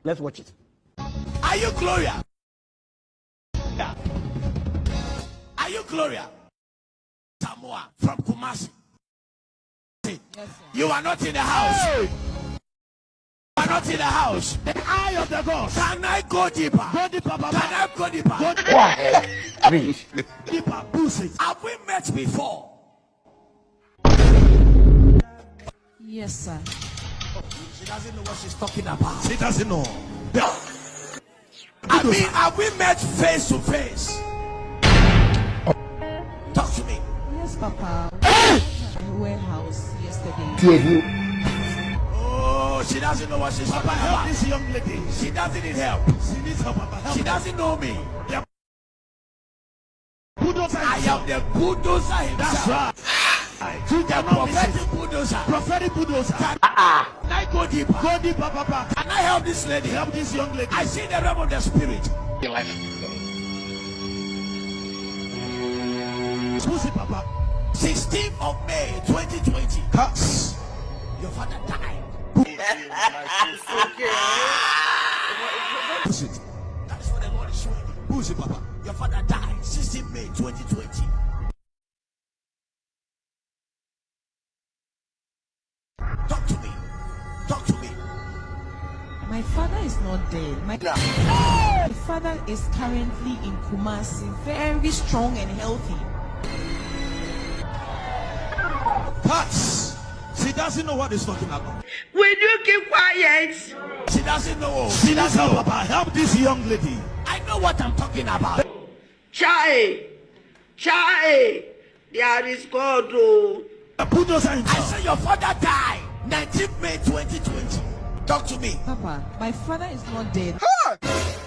Let's watch it. Are you Gloria? Yeah. Are you Gloria? Samoa from Kumasi. Yes, you are not in the house. Hey. You are not in the house. The eye of the God. Can I go deeper? Go deeper, Baba. Can I go deeper? Go deeper. Read. Deeper. Bullshit. Have we met before? yes, sir. She doesn't know what she's talking about. She doesn't know. I mean, have we met face to face? Talk to me. Yes, Papa. We went to the warehouse yesterday. Oh, she doesn't know what she's talking Help about. this young lady. She doesn't need help. She needs help, Papa. Help She her. doesn't know me. Yeah. Bulldozer. I am the bulldozer himself. That's right. You The cannot miss prophetic it. bulldozer. Prophetic bulldozer. Can I go deeper? Go deeper, Papa. Can I help this lady? Help this young lady. I see the realm of the spirit. Pussy, Papa. 16th of May 2020. Cuts. Your father died. Push it. That is what the Lord is showing me. Push it, Papa. Your father died 16th May 2020. Talk to me. Talk to me. My father is not dead. My father is currently in Kumasi, very strong and healthy. Cuts. She doesn't know what he's talking about. Will you keep quiet? She doesn't know. She doesn't know, Papa. Help this young lady. I know what I'm talking about. Chai, there is God. Oh. A bulldozer I himself. say your father died 19th May 2020. Talk to me. Papa, my father is not dead.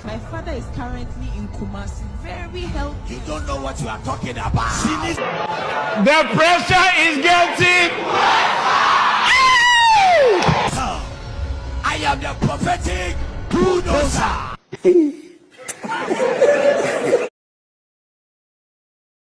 My father is currently in Kumasi, very healthy. You don't know what you are talking about. She needs. The pressure is getting. I am the prophetic bulldozer.